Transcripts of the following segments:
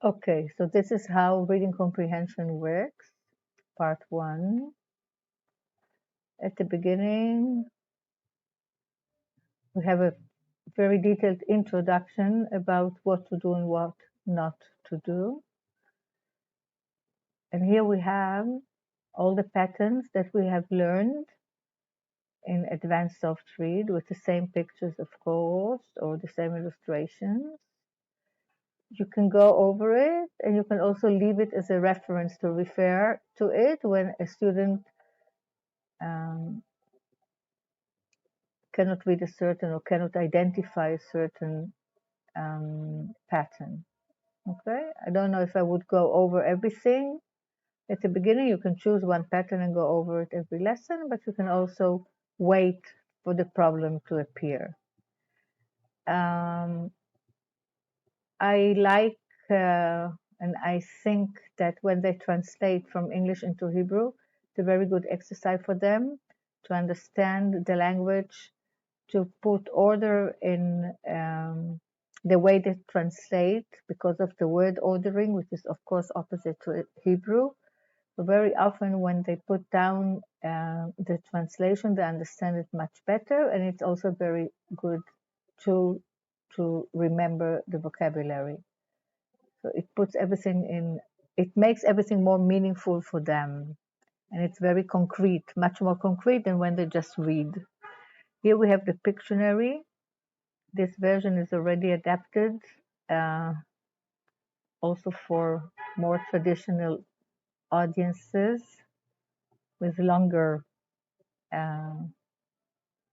Okay, so this is how reading comprehension works. Part 1. At the beginning, we have a very detailed introduction about what to do and what not to do. And here we have all the patterns that we have learned in advanced soft read with the same pictures, of course, or the same illustrations. You can go over it, and you can also leave it as a reference to refer to it when a student cannot read a certain or cannot identify a certain pattern. Okay, I don't know if I would go over everything at the beginning. You can choose one pattern and go over it every lesson, but you can also wait for the problem to appear. I like and I think that when they translate from English into Hebrew, it's a very good exercise for them to understand the language, to put order in the way they translate because of the word ordering, which is of course opposite to Hebrew. So very often when they put down the translation, they understand it much better, and it's also very good to remember the vocabulary. So it puts everything in, it makes everything more meaningful for them. And it's very concrete, much more concrete than when they just read. Here we have the Pictionary. This version is already adapted also for more traditional audiences with longer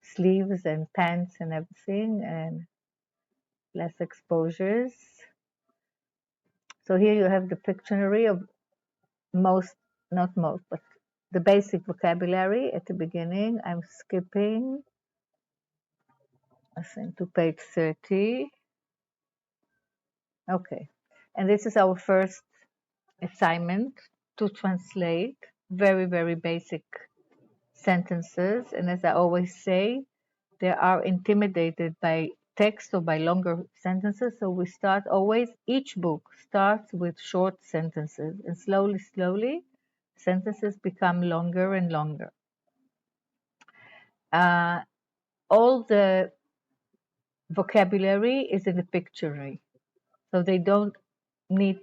sleeves and pants and everything and less exposures. So here you have the Pictionary of most, not most, but the basic vocabulary at the beginning. I'm skipping, I think, to page 30. Okay, and this is our first assignment to translate very, very basic sentences. And as I always say, they are intimidated by text or by longer sentences. So we start always, each book starts with short sentences, and slowly, slowly, sentences become longer and longer. All the vocabulary is in the Pictionary. So they don't need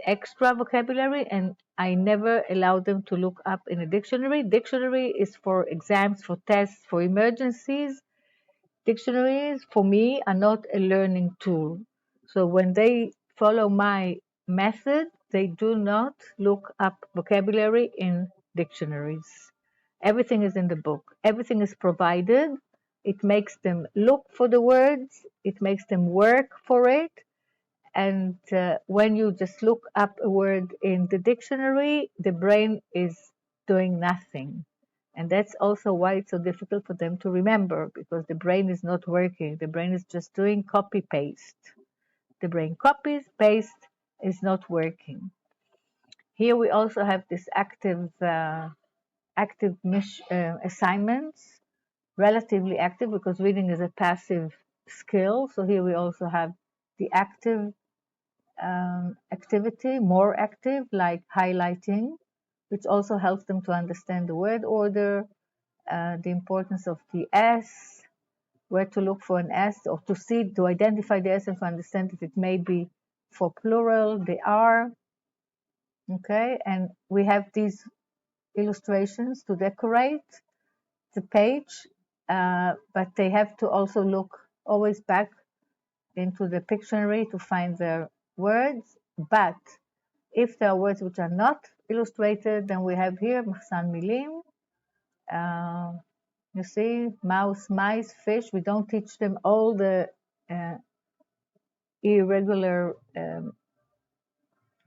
extra vocabulary, and I never allow them to look up in a dictionary. Dictionary is for exams, for tests, for emergencies. Dictionaries for me are not a learning tool. So when they follow my method, they do not look up vocabulary in dictionaries. Everything is in the book. Everything is provided. It makes them look for the words. It makes them work for it. And when you just look up a word in the dictionary, the brain is doing nothing. And that's also why it's so difficult for them to remember, because the brain is not working. The brain is just doing copy paste. The brain copies, paste is not working. Here we also have this active assignments, relatively active, because reading is a passive skill. So here we also have the active activity, more active, like highlighting, which also helps them to understand the word order, the importance of the S, where to look for an S, or to see, to identify the S and to understand that it may be for plural, the R. Okay, and we have these illustrations to decorate the page, but they have to also look always back into the Pictionary to find their words. But if there are words which are not illustrated, then we have here Mahsan Milim. You see, mouse, mice, fish. We don't teach them all the irregular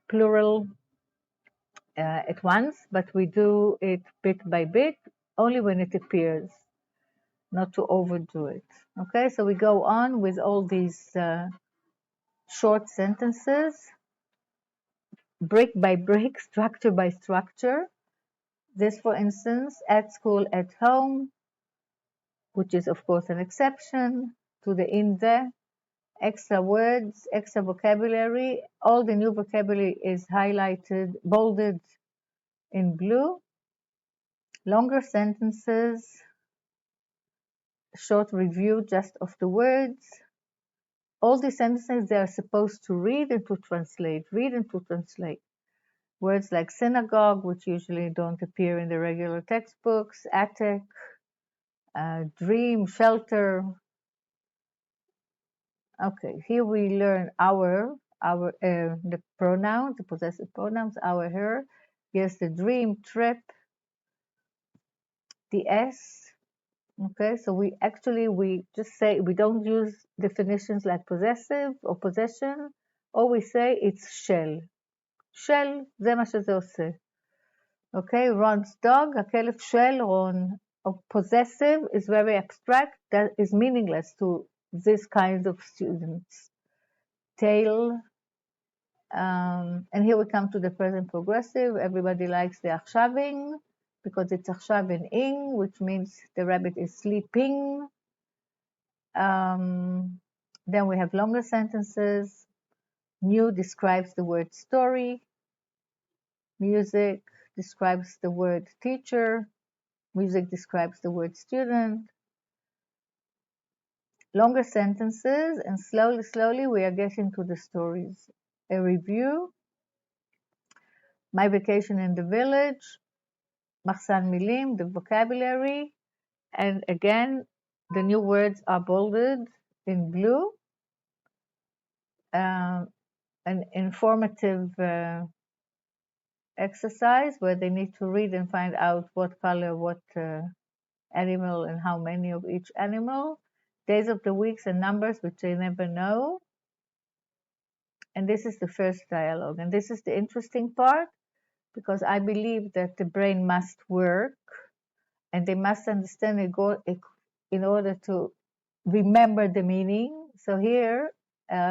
plural at once, but we do it bit by bit, only when it appears, not to overdo it. Okay, so we go on with all these short sentences, brick by brick, structure by structure. This, for instance, at school, at home, which is of course an exception to the in the. extra words, extra vocabulary. All the new vocabulary is highlighted, bolded in blue. Longer sentences, short review just of the words. All these sentences, they are supposed to read and to translate, read and to translate. Words like synagogue, which usually don't appear in the regular textbooks, attic, dream, shelter. Okay, here we learn the pronouns, the possessive pronouns, our, her. Here's the dream, trip, the S. Okay, so we just say, we don't use definitions like possessive or possession, or we say it's shell. shell, זה מה שזה עושה. Okay, Ron's dog, הכלב של רון. Possessive is very abstract, that is meaningless to this kind of students. Tail, and here we come to the present progressive. Everybody likes the achshaving because it's achshav in ing, which means the rabbit is sleeping. Then we have longer sentences. New describes the word story. Music describes the word teacher. Music describes the word student. Longer sentences, and slowly we are getting to the stories. A review. My vacation in the village. Mahsan milim, the vocabulary. And again, the new words are bolded in blue. An informative exercise where they need to read and find out what color, what animal, and how many of each animal. Days of the weeks and numbers which they never know. And this is the first dialogue. And this is the interesting part, because I believe that the brain must work and they must understand it in order to remember the meaning. So here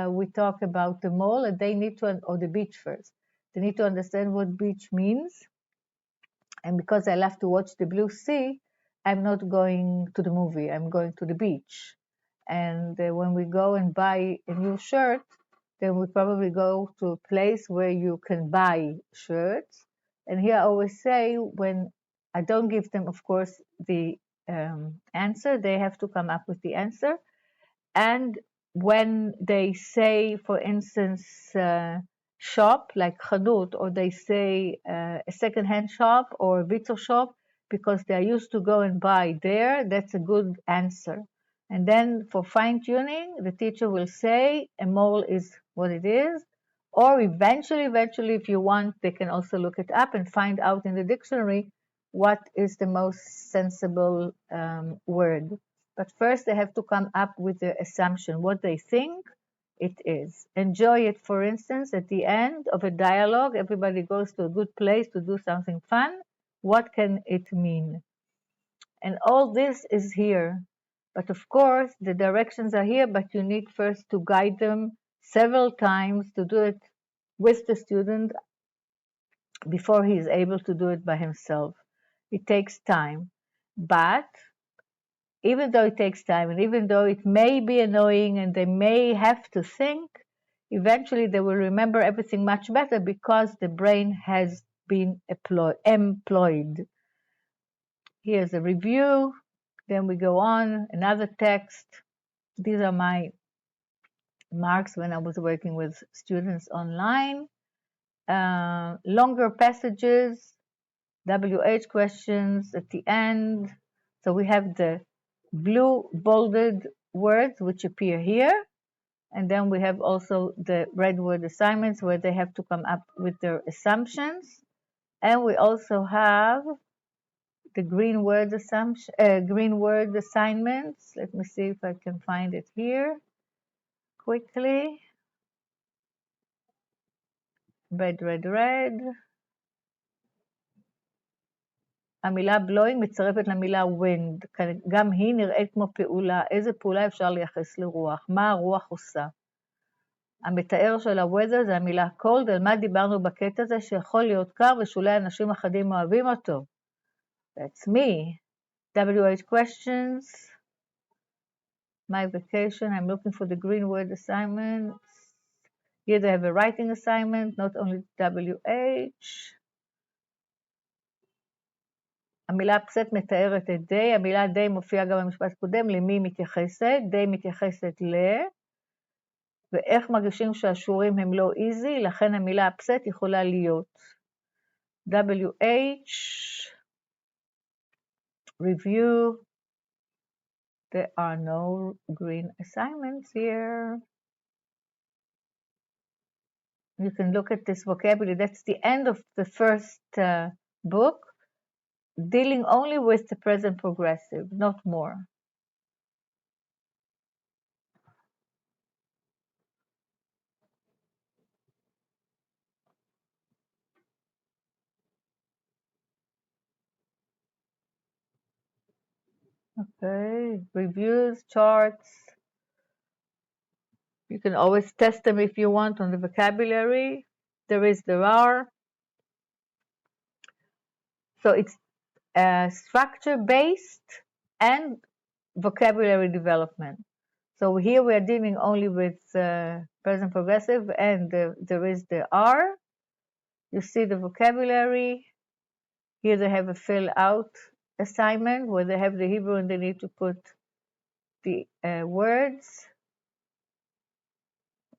we talk about the mall, and they need to, or the beach first. They need to understand what beach means. And because I love to watch the blue sea, I'm not going to the movie, I'm going to the beach. And when we go and buy a new shirt, then we probably go to a place where you can buy shirts. And here I always say, when I don't give them, of course, the answer, they have to come up with the answer. And when they say, for instance, shop, like chanut, or they say a second-hand shop or a vitzo shop, because they are used to go and buy there, that's a good answer. And then for fine-tuning, the teacher will say a mole is what it is, or eventually, if you want, they can also look it up and find out in the dictionary what is the most sensible word. But first, they have to come up with the assumption, what they think it is. Enjoy it, for instance, at the end of a dialogue, everybody goes to a good place to do something fun. What can it mean? And all this is here. But of course, the directions are here, but you need first to guide them several times to do it with the student before he is able to do it by himself. It takes time. But even though it takes time, and even though it may be annoying and they may have to think, eventually they will remember everything much better because the brain has been employed. Here's a review. Then we go on, another text. These are my marks when I was working with students online. Longer passages, WH questions at the end. So we have the blue bolded words which appear here. And then we have also the red word assignments where they have to come up with their assumptions. And we also have the green word assignments. Let me see if I can find it here quickly. red. המילה blowing מצטרפת למילה wind, גם היא נראית כמו פעולה. איזה פעולה אפשר לייחס לרוח? מה הרוח עושה? המתאר של ה-weather זה המילה cold, על מה דיברנו בקטע הזה שיכול להיות קר ושאולי אנשים אחדים אוהבים אותו. That's me. WH questions. My vacation, I'm looking for the green word assignments. Here they have a writing assignment, not only WH. המילה upset מתארת את די, המילה די מופיעה גם במשפט קודם, למי היא מתייחסת? די מתייחסת ל... ואיך מרגישים שהשיעורים הם לא easy, לכן המילה upset יכולה להיות WH, review, there are no green assignments here. You can look at this vocabulary. That's the end of the first book, dealing only with the present progressive, not more. Okay, reviews, charts. You can always test them if you want on the vocabulary. There are. So it's structure-based and vocabulary development. So here we are dealing only with present progressive, and there is the R. You see the vocabulary. Here they have a fill-out assignment where they have the Hebrew and they need to put the words.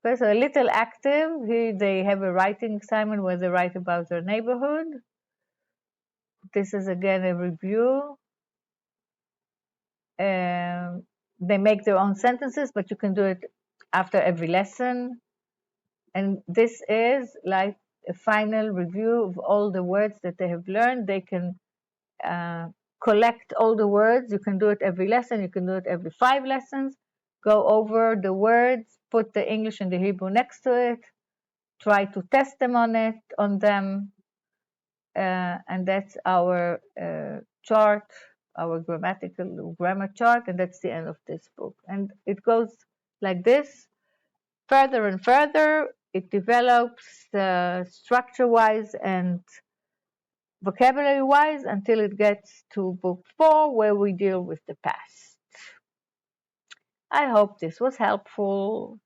Okay, so a little active. Here they have a writing assignment where they write about their neighborhood. This is again a review. They make their own sentences, but you can do it after every lesson. And this is like a final review of all the words that they have learned. They can collect all the words. You can do it every lesson. You can do it every 5 lessons. Go over the words, put the English and the Hebrew next to it, try to test them on them. And that's our chart, our grammar chart, and that's the end of this book. And it goes like this, further and further. It develops structure-wise and vocabulary-wise until it gets to book 4, where we deal with the past. I hope this was helpful.